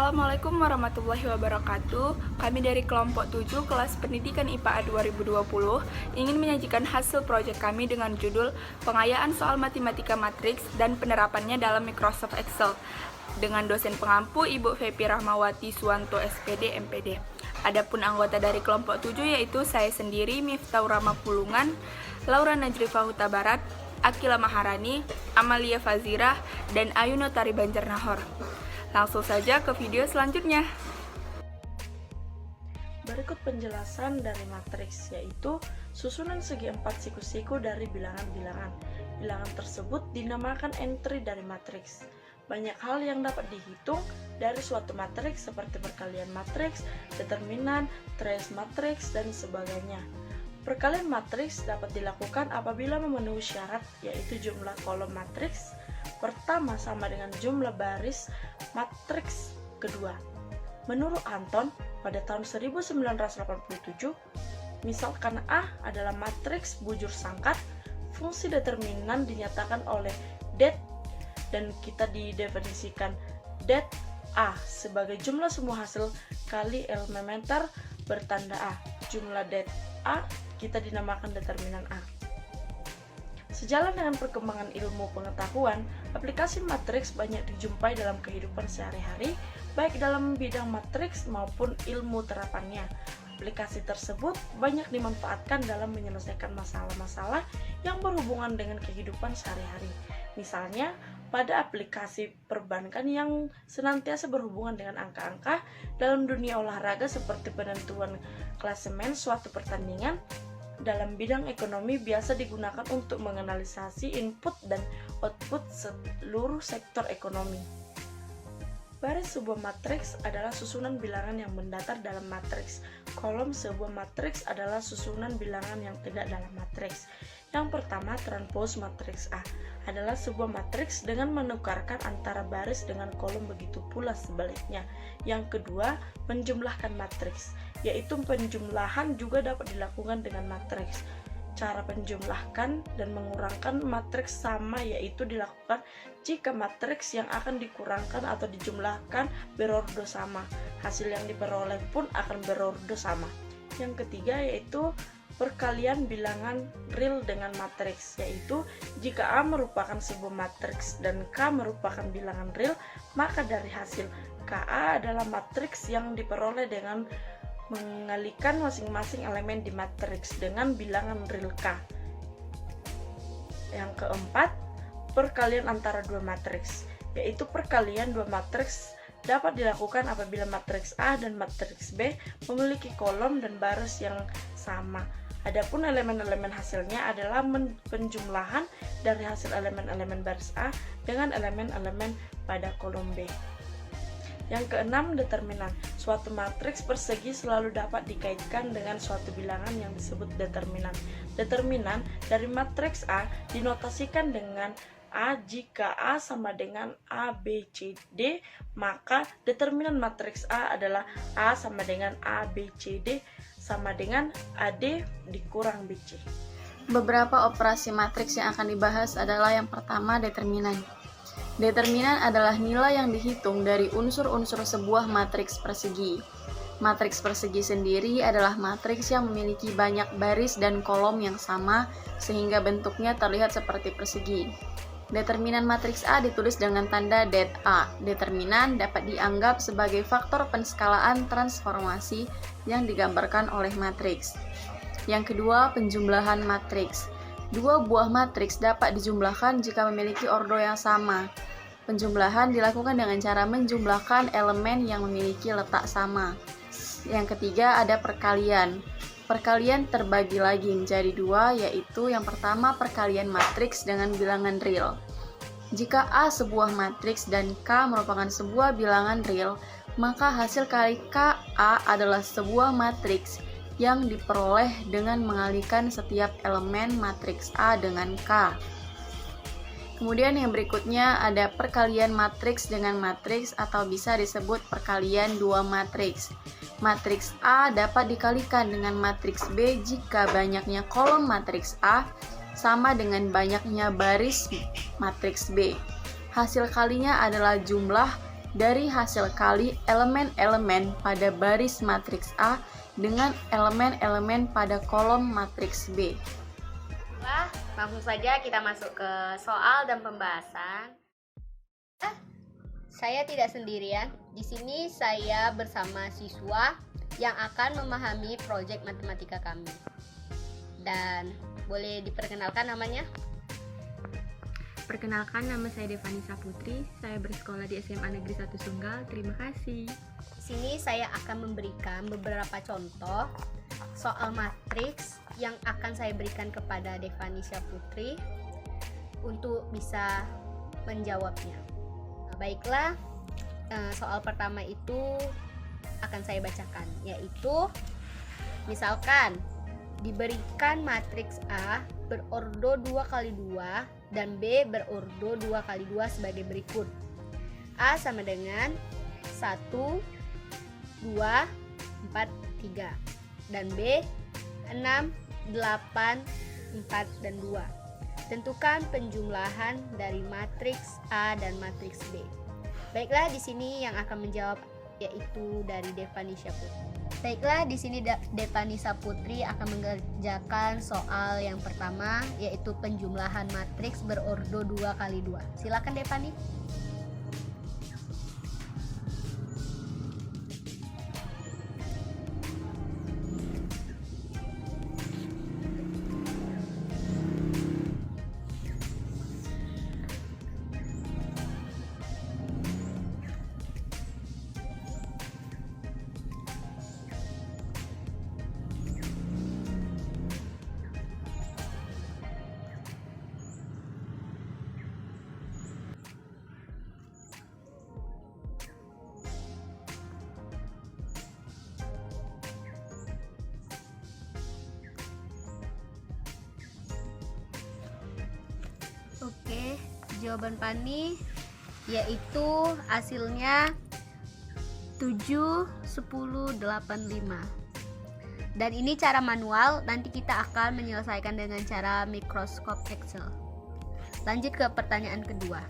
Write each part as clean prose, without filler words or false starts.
Assalamualaikum warahmatullahi wabarakatuh. Kami dari kelompok 7 kelas pendidikan IPA 2020 ingin menyajikan hasil proyek kami dengan judul Pengayaan Soal Matematika Matriks dan Penerapannya dalam Microsoft Excel dengan dosen pengampu Ibu Fepi Rahmawati Suwanto SPD MPD. Adapun anggota dari kelompok 7 yaitu saya sendiri Miftahur Rama Pulungan, Laura Najrifah Huta Barat, Akila Maharani, Amalia Fazirah, dan Ayu Notari Banjarnahor. Langsung saja ke video selanjutnya. Berikut penjelasan dari matriks, yaitu susunan segi 4 siku-siku dari bilangan-bilangan. Bilangan tersebut dinamakan entry dari matriks. Banyak hal yang dapat dihitung dari suatu matriks seperti perkalian matriks, determinan, trace matriks, dan sebagainya. Perkalian matriks dapat dilakukan apabila memenuhi syarat, yaitu jumlah kolom matriks pertama sama dengan jumlah baris matriks kedua. Menurut Anton, pada tahun 1987, misalkan A adalah matriks bujur sangkat, fungsi determinan dinyatakan oleh det dan kita didefinisikan det A sebagai jumlah semua hasil kali elementer bertanda A. Jumlah det A kita dinamakan determinan A. Sejalan dengan perkembangan ilmu pengetahuan, aplikasi matriks banyak dijumpai dalam kehidupan sehari-hari, baik dalam bidang matriks maupun ilmu terapannya. Aplikasi tersebut banyak dimanfaatkan dalam menyelesaikan masalah-masalah yang berhubungan dengan kehidupan sehari-hari. Misalnya, pada aplikasi perbankan yang senantiasa berhubungan dengan angka-angka dalam dunia olahraga seperti penentuan klasemen suatu pertandingan. Dalam bidang ekonomi biasa digunakan untuk menganalisasi input dan output seluruh sektor ekonomi. Baris sebuah matriks adalah susunan bilangan yang mendatar dalam matriks. Kolom sebuah matriks adalah susunan bilangan yang tidak dalam matriks. Yang pertama, transpose matriks A adalah sebuah matriks dengan menukarkan antara baris dengan kolom, begitu pula sebaliknya. Yang kedua, menjumlahkan matriks, yaitu penjumlahan juga dapat dilakukan dengan matriks. Cara penjumlahkan dan mengurangkan matriks sama, yaitu dilakukan jika matriks yang akan dikurangkan atau dijumlahkan berordo sama. Hasil yang diperoleh pun akan berordo sama. Yang ketiga yaitu perkalian bilangan real dengan matriks, yaitu jika A merupakan sebuah matriks dan K merupakan bilangan real, maka dari hasil KA adalah matriks yang diperoleh dengan mengalikan masing-masing elemen di matriks dengan bilangan real K. Yang keempat, perkalian antara dua matriks, yaitu perkalian dua matriks dapat dilakukan apabila matriks A dan matriks B memiliki kolom dan baris yang sama. Adapun elemen-elemen hasilnya adalah penjumlahan dari hasil elemen-elemen baris A dengan elemen-elemen pada kolom B. Yang keenam, determinan. Suatu matriks persegi selalu dapat dikaitkan dengan suatu bilangan yang disebut determinan. Determinan dari matriks A dinotasikan dengan A jika A sama dengan A, B, C, D, maka determinan matriks A adalah A sama dengan A, B, C, D sama dengan AD dikurang BC. Beberapa operasi matriks yang akan dibahas adalah yang pertama, determinan. Determinan adalah nilai yang dihitung dari unsur-unsur sebuah matriks persegi. Matriks persegi sendiri adalah matriks yang memiliki banyak baris dan kolom yang sama sehingga bentuknya terlihat seperti persegi. Determinan matriks A ditulis dengan tanda det A. Determinan dapat dianggap sebagai faktor penskalaan transformasi yang digambarkan oleh matriks. Yang kedua, penjumlahan matriks. Dua buah matriks dapat dijumlahkan jika memiliki ordo yang sama. Penjumlahan dilakukan dengan cara menjumlahkan elemen yang memiliki letak sama. Yang ketiga, ada perkalian. Perkalian terbagi lagi menjadi dua, yaitu yang pertama perkalian matriks dengan bilangan real. Jika A sebuah matriks dan K merupakan sebuah bilangan real, maka hasil kali KA adalah sebuah matriks yang diperoleh dengan mengalihkan setiap elemen matriks A dengan K. Kemudian yang berikutnya ada perkalian matriks dengan matriks atau bisa disebut perkalian dua matriks. Matriks A dapat dikalikan dengan matriks B jika banyaknya kolom matriks A sama dengan banyaknya baris matriks B. Hasil kalinya adalah jumlah dari hasil kali elemen-elemen pada baris matriks A dengan elemen-elemen pada kolom matriks B. Langsung saja kita masuk ke soal dan pembahasan. Saya tidak sendirian. Di sini saya bersama siswa yang akan memahami proyek matematika kami. Dan boleh diperkenalkan namanya? Perkenalkan, nama saya Devanisa Putri. Saya bersekolah di SMA Negeri 1 Sunggal. Terima kasih. Di sini saya akan memberikan beberapa contoh soal matriks yang akan saya berikan kepada Devanisa Putri untuk bisa menjawabnya. Baiklah, soal pertama itu akan saya bacakan, yaitu misalkan diberikan matriks A berordo 2x2 dan B berordo 2x2 sebagai berikut. A sama dengan 1, 2, 4, 3 dan B 6, 8, 4, dan 2. Tentukan penjumlahan dari matriks A dan matriks B. Baiklah, di sini yang akan menjawab yaitu dari Devanisa Putri. Baiklah, di sini Devanisa Putri akan mengerjakan soal yang pertama, yaitu penjumlahan matriks berordo 2x2. Silakan Devani. Oke, jawaban Pani yaitu hasilnya 7, 10, 8, 5. Dan ini cara manual, nanti kita akan menyelesaikan dengan cara mikroskop Excel. Lanjut ke pertanyaan kedua.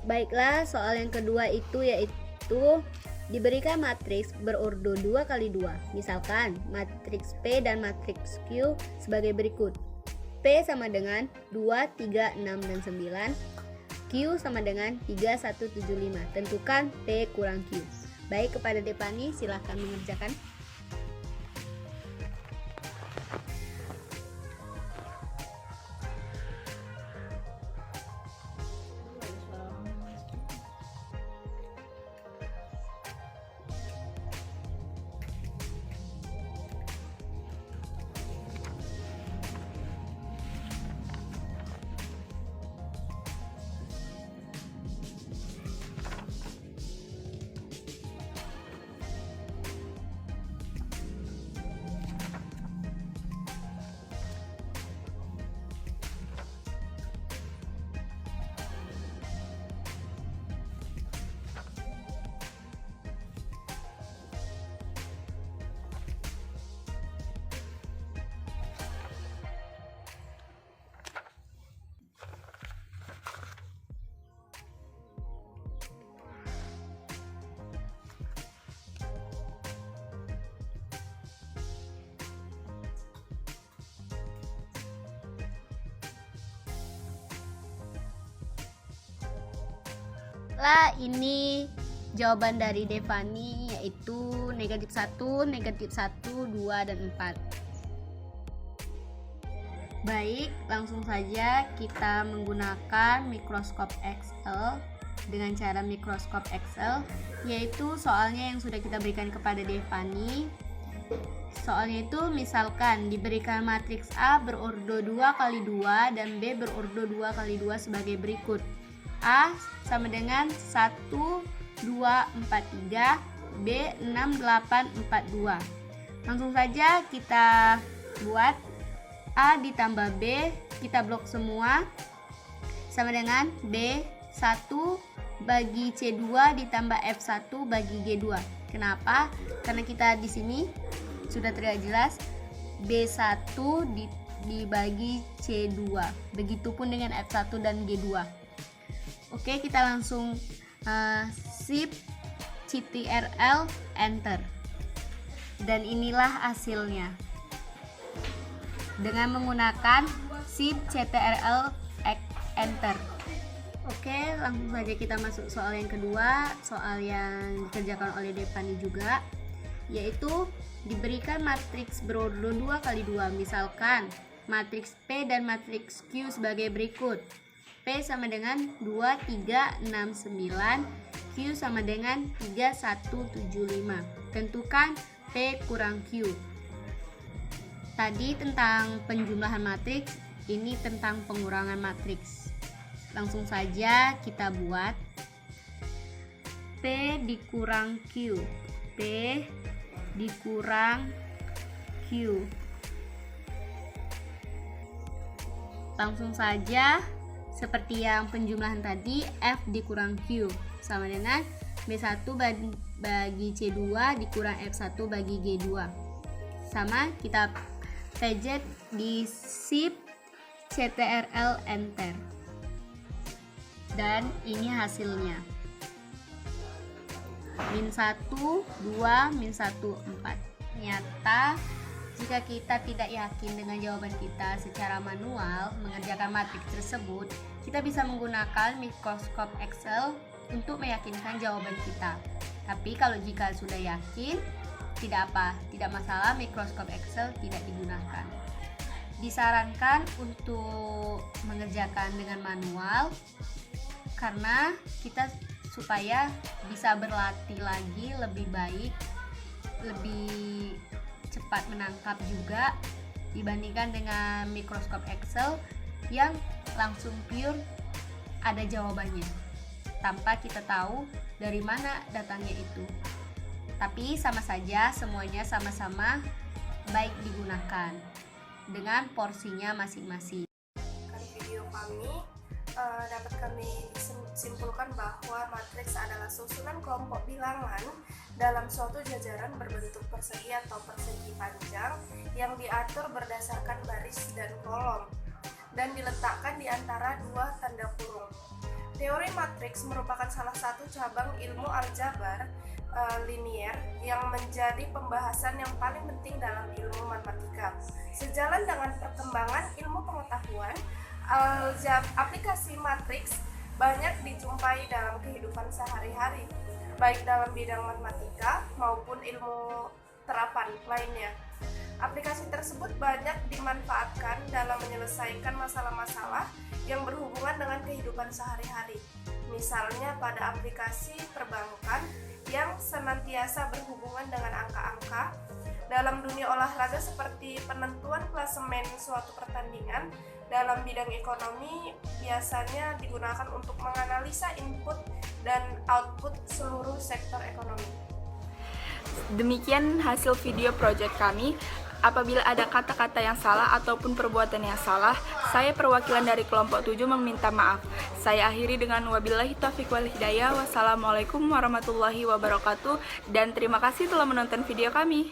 Baiklah, soal yang kedua itu yaitu diberikan matriks berordo 2x2. Misalkan matriks P dan matriks Q sebagai berikut. P sama dengan 2, 3, 6, dan 9. Q sama dengan 3, 1, 7, 5. Tentukan P kurang Q. Baik, kepada Devani, silahkan mengerjakan. Ini jawaban dari Devani yaitu negatif 1, negatif 1, 2, dan 4. Baik, langsung saja kita menggunakan mikroskop Excel dengan cara mikroskop Excel, yaitu soalnya yang sudah kita berikan kepada Devani. Soalnya itu misalkan diberikan matriks A berordo 2x2 dan B berordo 2x2 sebagai berikut. A sama dengan 1, 2, 4, 3, B 6, 8, 4, 2. Langsung saja kita buat A ditambah B, kita blok semua, sama dengan B 1 bagi C2 ditambah F1 bagi G2. Kenapa? Karena kita di sini sudah terlihat jelas B1 dibagi C2. Begitupun dengan F1 dan G2. Oke, kita langsung Shift Ctrl Enter. Dan inilah hasilnya. Dengan menggunakan Shift Ctrl Enter. Oke, langsung saja kita masuk soal yang kedua, soal yang dikerjakan oleh Devani juga, yaitu diberikan matriks berordo 2x2, misalkan matriks P dan matriks Q sebagai berikut. P sama dengan 2, 3, 6, 9, Q sama dengan 3, 1, 7, 5. Tentukan P kurang Q. Tadi tentang penjumlahan matriks, ini tentang pengurangan matriks. Langsung saja kita buat P dikurang Q. P dikurang Q. Langsung saja seperti yang penjumlahan tadi, F dikurang Q sama dengan B1 bagi C2 dikurang F1 bagi G2. Sama, kita PJ di Shift Ctrl Enter. Dan ini hasilnya. Min 1, 2, min 1, 4. Ternyata jika kita tidak yakin dengan jawaban kita secara manual mengerjakan matriks tersebut, kita bisa menggunakan mikroskop Excel untuk meyakinkan jawaban kita. Tapi kalau jika sudah yakin, tidak masalah, mikroskop Excel tidak digunakan. Disarankan untuk mengerjakan dengan manual karena kita supaya bisa berlatih lagi lebih baik, lebih cepat menangkap juga dibandingkan dengan mikroskop Excel yang langsung pure ada jawabannya tanpa kita tahu dari mana datangnya itu. Tapi sama saja, semuanya sama-sama baik digunakan dengan porsinya masing-masing. Dari video kami dapat kami simpulkan bahwa matriks adalah susunan kelompok bilangan dalam suatu jajaran berbentuk persegi atau persegi panjang yang diatur berdasarkan baris dan kolom dan diletakkan di antara dua tanda kurung. Teori matriks merupakan salah satu cabang ilmu aljabar linier yang menjadi pembahasan yang paling penting dalam ilmu matematika. Sejalan dengan perkembangan ilmu pengetahuan, aplikasi matriks banyak dijumpai dalam kehidupan sehari-hari, baik dalam bidang matematika maupun ilmu terapan lainnya. Aplikasi tersebut banyak dimanfaatkan dalam menyelesaikan masalah-masalah yang berhubungan dengan kehidupan sehari-hari. Misalnya pada aplikasi perbankan yang senantiasa berhubungan dengan angka-angka, dalam dunia olahraga seperti penentuan klasemen suatu pertandingan, dalam bidang ekonomi biasanya digunakan untuk menganalisa input dan output seluruh sektor ekonomi. Demikian hasil video project kami. Apabila ada kata-kata yang salah ataupun perbuatan yang salah, saya perwakilan dari kelompok 7 meminta maaf. Saya akhiri dengan wabillahi taufiq wal hidayah. Wassalamualaikum warahmatullahi wabarakatuh dan terima kasih telah menonton video kami.